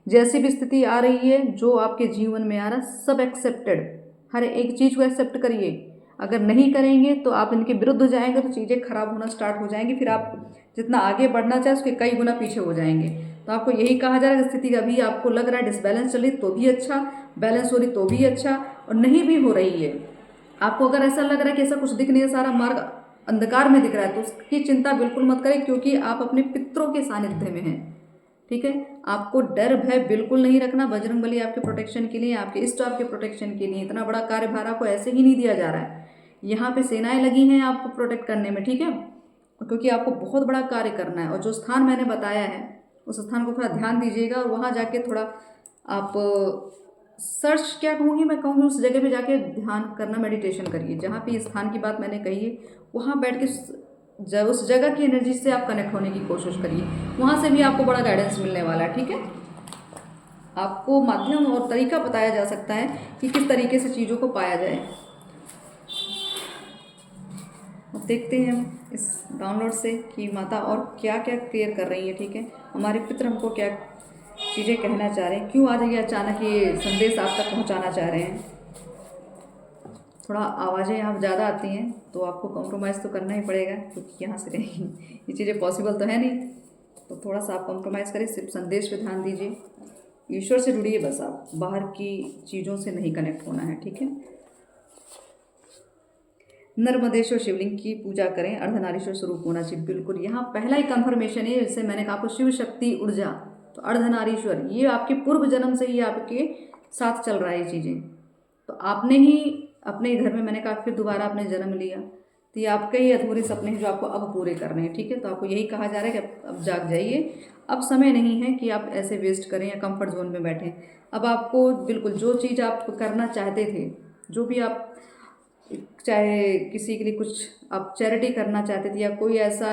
जैसी भी स्थिति आ रही है, जो आपके जीवन में आ रहा है, सब एक्सेप्टेड, हर एक चीज़ को एक्सेप्ट करिए। अगर नहीं करेंगे तो आप इनके विरुद्ध जाएंगे तो चीज़ें खराब होना स्टार्ट हो जाएंगी, फिर आप जितना आगे बढ़ना चाहे उसके कई गुना पीछे हो जाएंगे। तो आपको यही कहा जा रहा है कि स्थिति अभी आपको लग रहा है डिसबैलेंस चल रही तो भी अच्छा, बैलेंस हो रही तो भी अच्छा, और नहीं भी हो रही है, आपको अगर ऐसा लग रहा है कि ऐसा कुछ दिख नहीं है, सारा मार्ग अंधकार में दिख रहा है, तो उसकी चिंता बिल्कुल मत करें, क्योंकि आप अपने पितरों के सानिध्य में हैं, ठीक है। आपको डर भय बिल्कुल नहीं रखना, बजरंग बली आपके प्रोटेक्शन के लिए, आपके इष्ट आपके प्रोटेक्शन के लिए, इतना बड़ा कार्यभार आपको ऐसे ही नहीं दिया जा रहा है। यहाँ पे सेनाएं लगी हैं आपको प्रोटेक्ट करने में, ठीक है, क्योंकि आपको बहुत बड़ा कार्य करना है। और जो स्थान मैंने बताया है उस स्थान को थोड़ा ध्यान दीजिएगा, और वहाँ जाके थोड़ा आप सर्च, क्या कहूँगी मैं, कहूँगी उस जगह पे जाके ध्यान करना, मेडिटेशन करिए। जहाँ पे स्थान की बात मैंने कही है, वहाँ बैठ के उस जगह की एनर्जी से आप कनेक्ट होने की कोशिश करिए, वहाँ से भी आपको बड़ा गाइडेंस मिलने वाला है, ठीक है। आपको माध्यम और तरीका बताया जा सकता है कि किस तरीके से चीज़ों को पाया जाए। अब देखते हैं हम इस डाउनलोड से कि माता और क्या क्या क्लियर कर रही है, ठीक है। हमारे पितर हमको क्या चीज़ें कहना चाह रहे हैं, क्यों आज ये अचानक ये संदेश आप तक पहुंचाना चाह रहे हैं। थोड़ा आवाज़ें यहाँ ज़्यादा आती हैं तो आपको कॉम्प्रोमाइज़ तो करना ही पड़ेगा, क्योंकि यहाँ से कहीं ये चीज़ें पॉसिबल तो है नहीं, तो थोड़ा सा आप कॉम्प्रोमाइज़ करें, सिर्फ संदेश पे ध्यान दीजिए, ईश्वर से जुड़िए बस, आप बाहर की चीज़ों से नहीं कनेक्ट होना है, ठीक है। नर्मदेश्वर शिवलिंग की पूजा करें, अर्धनारीश्वर स्वरूप होना चाहिए। बिल्कुल, यहाँ पहला ही कंफर्मेशन है, जैसे मैंने कहा आपको शिव शक्ति ऊर्जा, तो अर्धनारीश्वर ये आपके पूर्व जन्म से ही आपके साथ चल रहा है ये चीज़ें। तो आपने ही अपने घर में, मैंने कहा फिर दोबारा आपने जन्म लिया, तो ये आपके ही अधूरे सपने हैं जो आपको अब पूरे करने हैं। ठीक है, तो आपको यही कहा जा रहा है कि अब जाग जाइए, अब समय नहीं है कि आप ऐसे वेस्ट करें या कंफर्ट जोन में बैठें। अब आपको बिल्कुल जो चीज़ आप करना चाहते थे, जो भी आप, चाहे किसी के लिए कुछ आप चैरिटी करना चाहते थे या कोई ऐसा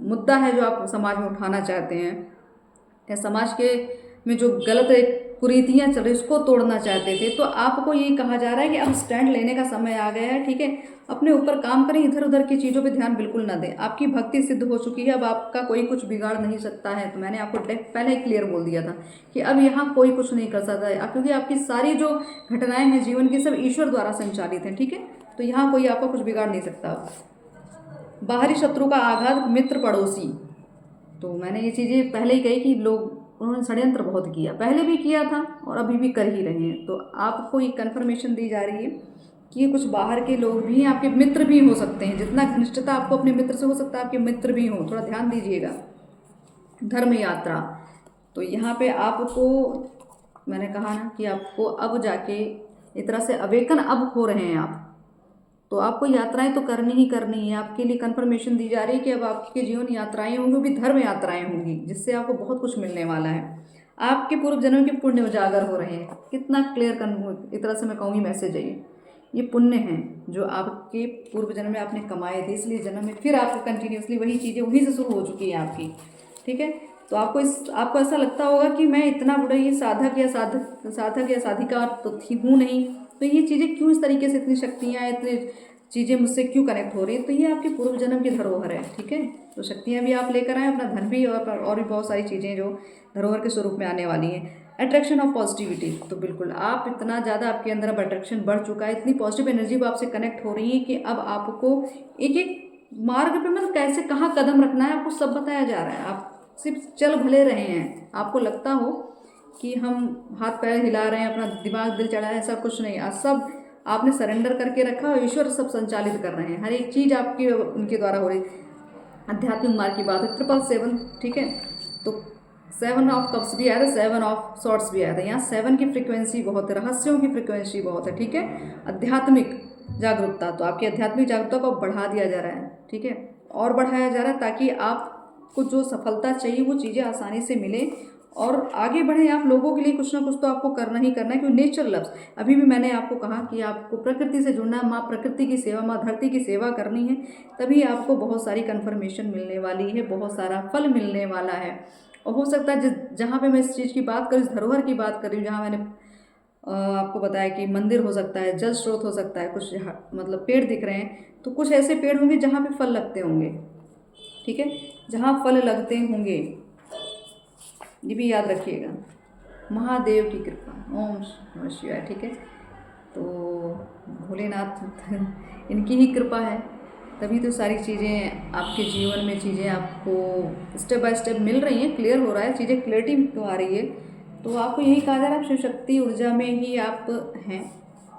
मुद्दा है जो आप समाज में उठाना चाहते हैं, या समाज के में जो गलत एक कुरीतियाँ चल रही उसको तोड़ना चाहते थे, तो आपको ये कहा जा रहा है कि अब स्टैंड लेने का समय आ गया है। ठीक है, अपने ऊपर काम करें, इधर उधर की चीज़ों पे ध्यान बिल्कुल ना दें। आपकी भक्ति सिद्ध हो चुकी है, अब आपका कोई कुछ बिगाड़ नहीं सकता है। तो मैंने आपको पहले ही क्लियर बोल दिया था कि अब यहाँ कोई कुछ नहीं कर सकता है, क्योंकि आपकी सारी जो घटनाएं हैं जीवन की सब ईश्वर द्वारा संचालित हैं। ठीक है, तो यहाँ कोई आपका कुछ बिगाड़ नहीं सकता। बाहरी शत्रु का आघात, मित्र पड़ोसी, तो मैंने ये चीज़ें पहले ही कही कि लोग, उन्होंने षड्यंत्र बहुत किया, पहले भी किया था और अभी भी कर ही रहे हैं। तो आपको ये कन्फर्मेशन दी जा रही है कि ये कुछ बाहर के लोग भी हैं, आपके मित्र भी हो सकते हैं। जितना घनिष्ठता आपको अपने मित्र से हो सकता है, आपके मित्र भी हों, थोड़ा ध्यान दीजिएगा। धर्म यात्रा, तो यहाँ पे आपको मैंने कहा ना कि आपको अब जाके एक तरह से अवेकन अब हो रहे हैं आप, तो आपको यात्राएं तो करनी ही करनी है। आपके लिए कंफर्मेशन दी जा रही है कि अब आपके जीवन यात्राएं होंगी, वो भी धर्म यात्राएं होंगी, जिससे आपको बहुत कुछ मिलने वाला है। आपके पूर्व जन्म के पुण्य उजागर हो रहे हैं। कितना क्लियर एक तरह से मैं कहूँगी मैसेज है ये पुण्य हैं जो आपके पूर्व जन्म में आपने कमाए थे, इसलिए जन्म में फिर आपको कंटिन्यूसली वही चीज़ें वहीं से शुरू हो चुकी हैं आपकी। ठीक है, तो आपको ऐसा लगता होगा कि मैं इतना बड़ा ये साधक या साधिका तो हूँ नहीं, तो ये चीज़ें क्यों इस तरीके से, इतनी शक्तियाँ, इतनी चीज़ें मुझसे क्यों कनेक्ट हो रही हैं, तो ये आपके पूर्व जन्म की धरोहर है। ठीक है, तो शक्तियाँ भी आप लेकर आए, अपना धन भी, और भी बहुत सारी चीज़ें जो धरोहर के स्वरूप में आने वाली हैं। अट्रैक्शन ऑफ पॉजिटिविटी, तो बिल्कुल आप इतना ज़्यादा आपके अंदर अब अट्रैक्शन बढ़ चुका है, इतनी पॉजिटिव एनर्जी अब आपसे कनेक्ट हो रही है कि अब आपको एक एक मार्ग पे मतलब कैसे कहाँ कदम रखना है आपको सब बताया जा रहा है। आप सिर्फ चल भले रहे हैं, आपको लगता हो कि हम हाथ पैर हिला रहे हैं, अपना दिमाग दिल चढ़ा है, ऐसा कुछ नहीं। आज सब आपने सरेंडर करके रखा और ईश्वर सब संचालित कर रहे हैं, हर एक चीज़ आपकी उनके द्वारा हो रही। आध्यात्मिक मार्ग की बात है, 777। ठीक है, तो 7 ऑफ कप्स भी आया था, 7 ऑफ सॉर्ट्स भी आया था। यहाँ 7 की फ्रिक्वेंसी बहुत है, रहस्यों की फ्रिक्वेंसी बहुत है। ठीक है, आध्यात्मिक जागरूकता, तो आपकी आध्यात्मिक जागरूकता को बढ़ा दिया जा रहा है। ठीक है, और बढ़ाया जा रहा है ताकि आपको जो सफलता चाहिए वो चीज़ें आसानी से मिले और आगे बढ़े। आप लोगों के लिए कुछ ना कुछ तो आपको करना ही करना है, क्योंकि नेचर लव्स, अभी भी मैंने आपको कहा कि आपको प्रकृति से जुड़ना है, माँ प्रकृति की सेवा, माँ धरती की सेवा करनी है, तभी आपको बहुत सारी कन्फर्मेशन मिलने वाली है, बहुत सारा फल मिलने वाला है। और हो सकता है जहाँ पे मैं इस चीज़ की बात करूँ, इस धरोहर की बात कर रही हूँ, जहाँ मैंने आपको बताया कि मंदिर हो सकता है, जल स्रोत हो सकता है, कुछ मतलब पेड़ दिख रहे हैं, तो कुछ ऐसे पेड़ होंगे जहाँ पे फल लगते होंगे। ठीक है, जहाँ फल लगते होंगे, ये भी याद रखिएगा, महादेव की कृपा, ओम नमः शिवाय। ठीक है, तो भोलेनाथ इनकी ही कृपा है, तभी तो सारी चीज़ें आपके जीवन में, चीज़ें आपको स्टेप बाय स्टेप मिल रही हैं, क्लियर हो रहा है, चीज़ें क्लियरिटी तो आ रही है। तो आपको यही कहा जा रहा है, आप शिव शक्ति ऊर्जा में ही आप हैं,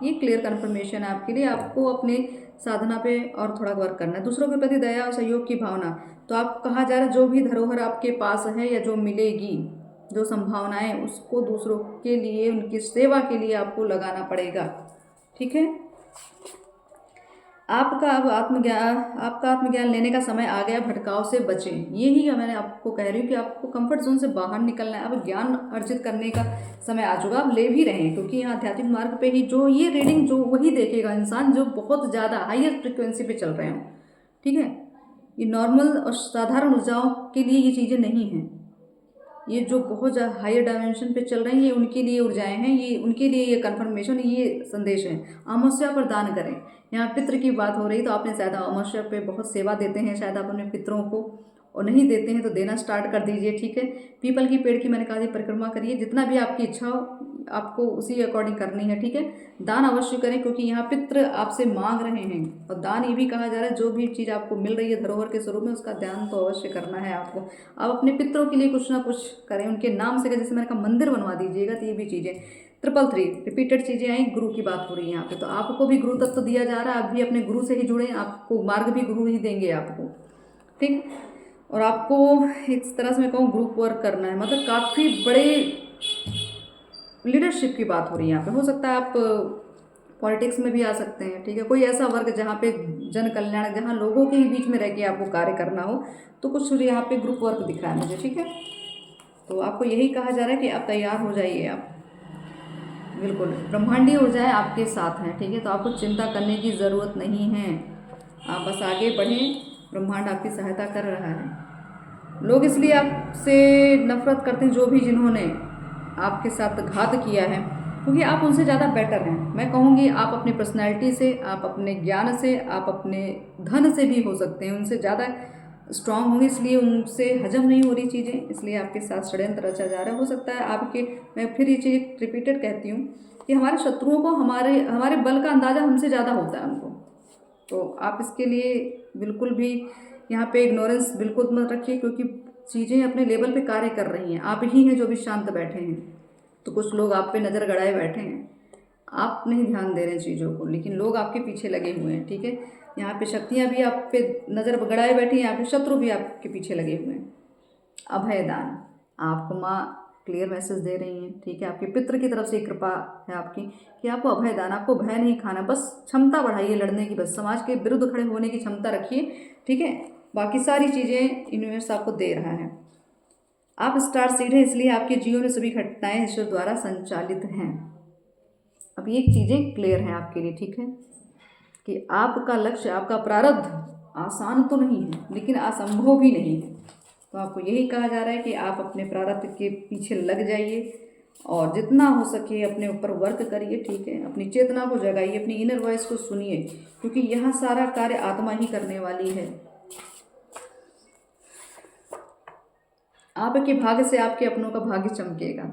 ये क्लियर कन्फर्मेशन है आपके लिए। आपको अपने साधना पे और थोड़ा वर्क करना है, दूसरों के प्रति दया और सहयोग की भावना। तो आप कहा जा रहा है जो भी धरोहर आपके पास है या जो मिलेगी, जो संभावनाएं, उसको दूसरों के लिए, उनकी सेवा के लिए आपको लगाना पड़ेगा। ठीक है, आपका आत्मज्ञान लेने का समय आ गया, भटकाव से बचें। यही मैंने आपको कह रही हूँ कि आपको कंफर्ट जोन से बाहर निकलना है, अब ज्ञान अर्जित करने का समय आ चुका। आप ले भी रहे हैं, क्योंकि यहाँ आध्यात्मिक मार्ग पे ही जो ये रीडिंग जो वही देखेगा इंसान जो बहुत ज़्यादा हाईएस्ट फ्रिक्वेंसी पे चल रहे हों। ठीक है, ये नॉर्मल और साधारण ऊर्जाओं के लिए ये चीज़ें नहीं हैं, ये जो बहुत ज़्यादा हायर डायमेंशन पे चल रहे हैं, ये उनके लिए ऊर्जाएं हैं, ये उनके लिए ये कन्फर्मेशन, ये संदेश है। अमावस्या पर दान करें, यहाँ पितृ की बात हो रही, तो आपने शायद अमावस्या पे बहुत सेवा देते हैं शायद आप अपने पितरों को, और नहीं देते हैं तो देना स्टार्ट कर दीजिए। ठीक है, पीपल की पेड़ की मैंने कहा थी परिक्रमा करिए, जितना भी आपकी इच्छा हो आपको उसी अकॉर्डिंग करनी है। ठीक है, दान अवश्य करें, क्योंकि यहाँ पितृ आपसे मांग रहे हैं, और दान ये भी कहा जा रहा है जो भी चीज़ आपको मिल रही है धरोहर के स्वरूप में, उसका ध्यान तो अवश्य करना है आपको। आप अपने पितरों के लिए कुछ ना कुछ करें, उनके नाम से, जैसे मैंने कहा मंदिर बनवा दीजिएगा, तो ये भी चीज़ें 333 रिपीटेड चीज़ें आई, गुरु की बात हो रही है यहाँ पे। तो आपको भी गुरु तत्व दिया जा रहा है, आप भी अपने गुरु से ही जुड़े, आपको मार्ग भी गुरु ही देंगे आपको, ठीक। और आपको इस तरह से मैं कहूँ ग्रुप वर्क करना है, मतलब काफ़ी बड़े लीडरशिप की बात हो रही है यहाँ पे। हो सकता है आप पॉलिटिक्स में भी आ सकते हैं, ठीक है। कोई ऐसा वर्ग जहाँ पे जन कल्याण, जहाँ लोगों के ही बीच में रह के आपको कार्य करना हो, तो कुछ यहाँ पे ग्रुप वर्क दिख रहा है मुझे, ठीक है। तो आपको यही कहा जा रहा है कि आप तैयार हो जाइए, आप बिल्कुल ब्रह्मांडीय ऊर्जाएं आपके साथ हैं, ठीक है। तो आपको चिंता करने की ज़रूरत नहीं है, आप बस आगे बढ़ें, ब्रह्मांड आपकी सहायता कर रहा है। लोग इसलिए आपसे नफरत करते हैं, जो भी जिन्होंने आपके साथ घात किया है, क्योंकि आप उनसे ज़्यादा बेटर हैं। मैं कहूँगी आप अपनी पर्सनैलिटी से, आप अपने ज्ञान से, आप अपने धन से भी हो सकते हैं उनसे ज़्यादा स्ट्रांग होंगे, इसलिए उनसे हजम नहीं हो रही चीज़ें, इसलिए आपके साथ षड्यंत्र रचा जा रहा है। हो सकता है आपके, मैं फिर ये चीज़ रिपीटेड कहती हूँ कि हमारे शत्रुओं को हमारे बल का अंदाज़ा हमसे ज़्यादा होता है उनको। तो आप इसके लिए बिल्कुल भी यहाँ पे इग्नोरेंस बिल्कुल मत रखिए, क्योंकि चीज़ें अपने लेवल पे कार्य कर रही हैं। आप ही हैं जो भी शांत बैठे हैं, तो कुछ लोग आप पे नज़र गड़ाए बैठे हैं, आप नहीं ध्यान दे रहे हैं चीज़ों को, लेकिन लोग आपके पीछे लगे हुए हैं, ठीक है। यहाँ पे शक्तियाँ भी आप पे नज़र गड़ाए बैठी हैं, यहाँ पे शत्रु भी आपके पीछे लगे हुए हैं। अभयदान, आपको माँ क्लियर मैसेज दे रही हैं, ठीक है। आपके पितृ की तरफ से कृपा है आपकी कि आपको अभयदान, आपको भय नहीं खाना, बस क्षमता बढ़ाइए लड़ने की, बस समाज के विरुद्ध खड़े होने की क्षमता रखिए, ठीक है। बाकी सारी चीज़ें यूनिवर्स आपको दे रहा है। आप स्टार सीड है, इसलिए आपके जीवन में सभी घटनाएं ईश्वर द्वारा संचालित हैं। अब ये चीज़ें क्लियर हैं आपके लिए, ठीक है, कि आपका लक्ष्य, आपका प्रारब्ध आसान तो नहीं है, लेकिन असंभव भी नहीं है। तो आपको यही कहा जा रहा है कि आप अपने प्रारब्ध के पीछे लग जाइए और जितना हो सके अपने ऊपर वर्क करिए, ठीक है। अपनी चेतना को जगाइए, अपनी इनर वॉइस को सुनिए, क्योंकि यहाँ सारा कार्य आत्मा ही करने वाली है। आपके भाग्य से आपके अपनों का भाग्य चमकेगा।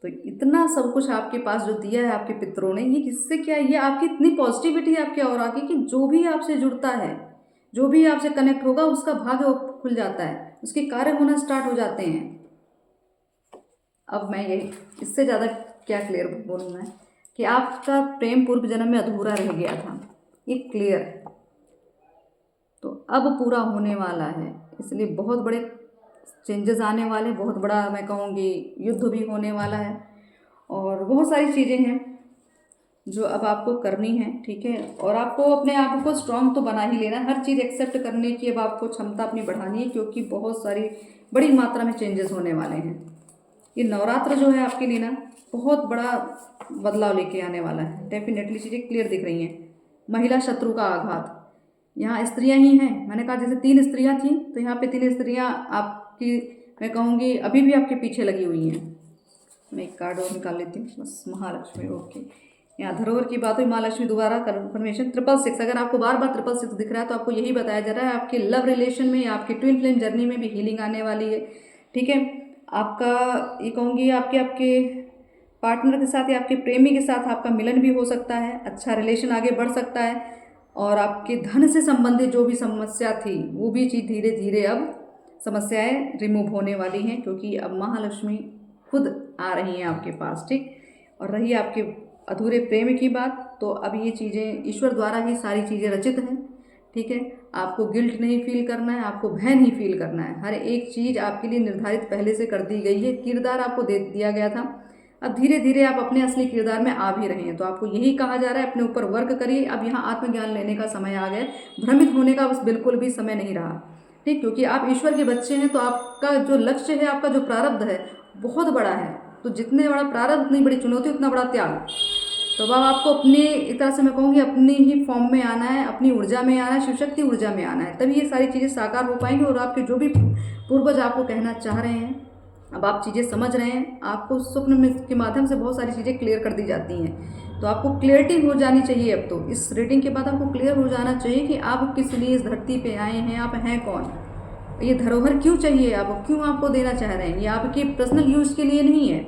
तो इतना सब कुछ आपके पास जो दिया है आपके पितरों ने, ये किससे क्या है, ये आपकी इतनी पॉजिटिविटी है आपके और आगे, कि जो भी आपसे जुड़ता है, जो भी आपसे कनेक्ट होगा, उसका भाग्य खुल जाता है, उसके कार्य होना स्टार्ट हो जाते हैं। अब मैं यही, इससे ज़्यादा क्या क्लियर बोलूँ मैं, कि आपका प्रेम पूर्व जन्म में अधूरा रह गया था, ये क्लियर है, तो अब पूरा होने वाला है। इसलिए बहुत बड़े चेंजेस आने वाले, बहुत बड़ा मैं कहूँगी युद्ध भी होने वाला है, और बहुत सारी चीज़ें हैं जो अब आपको करनी है, ठीक है। और आपको अपने आप को स्ट्रांग तो बना ही लेना, हर चीज़ एक्सेप्ट करने की अब आपको क्षमता अपनी बढ़ानी है, क्योंकि बहुत सारी बड़ी मात्रा में चेंजेस होने वाले हैं। ये नवरात्र जो है आपके लिए ना बहुत बड़ा बदलाव लेके आने वाला है, डेफिनेटली चीज़ें क्लियर दिख रही हैं। महिला शत्रु का आघात, यहाँ स्त्रियाँ ही हैं, मैंने कहा जैसे 3 स्त्रियाँ थीं, तो यहाँ पे 3 स्त्रियाँ आपकी, मैं कहूँगी अभी भी आपके पीछे लगी हुई हैं। मैं एक कार्ड और निकाल लेती हूँ, बस महालक्ष्मी, ओके। यहाँ धरोहर की बात हुई, माँ लक्ष्मी दोबारा कन्फर्मेशन 666। अगर आपको बार बार 666 दिख रहा है, तो आपको यही बताया जा रहा है आपके लव रिलेशन में या आपकी ट्विन फ्लेम जर्नी में भी हीलिंग आने वाली है, ठीक है। आपका ये कहूँगी आपके पार्टनर के साथ या आपके प्रेमी के साथ आपका मिलन भी हो सकता है, अच्छा रिलेशन आगे बढ़ सकता है, और आपके धन से संबंधित जो भी समस्या थी वो भी चीज़ धीरे धीरे अब समस्याएं रिमूव होने वाली हैं, क्योंकि अब महालक्ष्मी खुद आ रही हैं आपके पास, ठीक। और रही आपके अधूरे प्रेम की बात, तो अब ये चीज़ें ईश्वर द्वारा ही सारी चीज़ें रचित हैं, ठीक है। आपको गिल्ट नहीं फील करना है, आपको भय नहीं फील करना है, हर एक चीज़ आपके लिए निर्धारित पहले से कर दी गई है, किरदार आपको दे दिया गया था, अब धीरे धीरे आप अपने असली किरदार में आ भी रहे हैं। तो आपको यही कहा जा रहा है, अपने ऊपर वर्क करिए, अब यहाँ आत्मज्ञान लेने का समय आ गया, भ्रमित होने का बस बिल्कुल भी समय नहीं रहा, ठीक, क्योंकि आप ईश्वर के बच्चे हैं। तो आपका जो लक्ष्य है, आपका जो प्रारब्ध है बहुत बड़ा है, तो जितने बड़ा प्रारब्ध उतनी बड़ी चुनौती, उतना बड़ा त्याग। तो अब आपको अपनी एक तरह से मैं कहूँगी अपनी ही फॉर्म में आना है, अपनी ऊर्जा में आना है, शिवशक्ति ऊर्जा में आना है, तभी ये सारी चीज़ें साकार हो पाएंगी। और आपके जो भी पूर्वज आपको कहना चाह रहे हैं, अब आप चीज़ें समझ रहे हैं, आपको स्वप्न में के माध्यम से बहुत सारी चीज़ें क्लियर कर दी जाती हैं। तो आपको क्लियरिटी हो जानी चाहिए। अब तो इस रीडिंग के बाद आपको क्लियर हो जाना चाहिए कि आप किस लिए इस धरती पे आए हैं, आप हैं कौन, ये धरोहर क्यों चाहिए आपको, क्यों आपको देना चाह रहे हैं। ये आपके पर्सनल यूज़ के लिए नहीं है,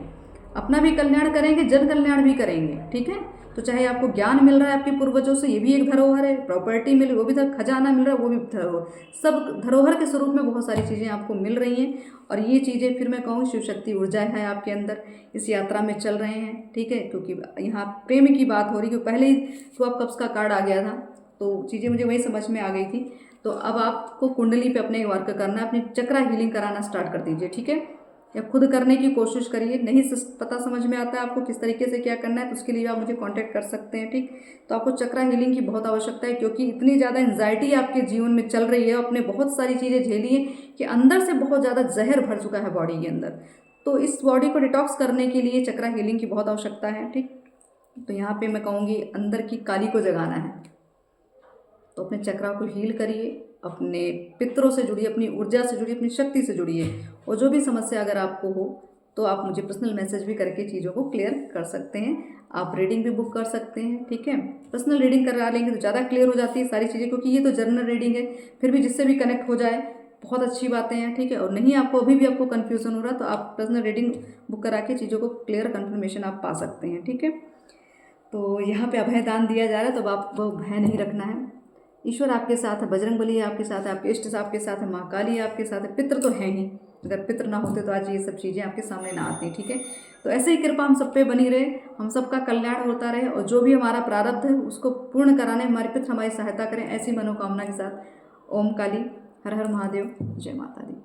अपना भी कल्याण करेंगे, जन कल्याण भी करेंगे, ठीक है। तो तो चाहे आपको ज्ञान मिल रहा है आपके पूर्वजों से, ये भी एक धरोहर है, प्रॉपर्टी मिल वो भी खजाना मिल रहा है वो भी धरोहर, सब धरोहर के स्वरूप में बहुत सारी चीज़ें आपको मिल रही हैं। और ये चीज़ें फिर मैं कहूँ शिव शक्ति ऊर्जा है आपके अंदर, इस यात्रा में चल रहे हैं, ठीक है। क्योंकि यहाँ प्रेम की बात हो रही है, क्योंकि पहले ही 2 ऑफ कप्स का कार्ड आ गया था, तो चीज़ें मुझे वही समझ में आ गई थी। तो अब आपको कुंडली पे अपने वर्क करना है, अपनी चक्रा हीलिंग कराना स्टार्ट कर दीजिए, ठीक है। या खुद करने की कोशिश करिए, नहीं पता समझ में आता है आपको किस तरीके से क्या करना है, तो उसके लिए आप मुझे कांटेक्ट कर सकते हैं, ठीक। तो आपको चक्रा हीलिंग की बहुत आवश्यकता है, क्योंकि इतनी ज़्यादा एंजाइटी आपके जीवन में चल रही है, आपने बहुत सारी चीज़ें झेली हैं कि अंदर से बहुत ज़्यादा जहर भर चुका है बॉडी के अंदर। तो इस बॉडी को डिटॉक्स करने के लिए चक्रा हीलिंग की बहुत आवश्यकता है, ठीक। तो यहाँ पे मैं कहूँगी अंदर की काली को जगाना है, तो अपने चक्रा को हील करिए, अपने पितरों से जुड़िए, अपनी ऊर्जा से जुड़िए, अपनी शक्ति से जुड़िए। और जो भी समस्या अगर आपको हो तो आप मुझे पर्सनल मैसेज भी करके चीज़ों को क्लियर कर सकते हैं। आप रीडिंग भी बुक कर सकते हैं, ठीक है। पर्सनल रीडिंग करा लेंगे तो ज़्यादा क्लियर हो जाती है सारी चीज़ें, क्योंकि ये तो जनरल रीडिंग है, फिर भी जिससे भी कनेक्ट हो जाए बहुत अच्छी बातें हैं, ठीक है। और नहीं आपको अभी भी आपको कन्फ्यूज़न हो रहा तो आप पर्सनल रीडिंग बुक करा के चीज़ों को क्लियर कन्फर्मेशन आप पा सकते हैं, ठीक है। तो यहाँ पे अभय दान दिया जा रहा है, तो अब आपको भय नहीं रखना है। ईश्वर आपके साथ है, बजरंगबली है आपके साथ है, आपके इष्ट आपके साथ है, माँ काली है आपके साथ है, पितृ तो हैं ही, अगर पितृ ना होते तो आज ये सब चीज़ें आपके सामने ना आती, ठीक है। तो ऐसे ही कृपा हम सब पे बनी रहे, हम सबका कल्याण होता रहे, और जो भी हमारा प्रारब्ध है उसको पूर्ण कराने हमारे पितृ हमारी सहायता करें, ऐसी मनोकामना के साथ। ओम काली, हर हर महादेव, जय माता दी।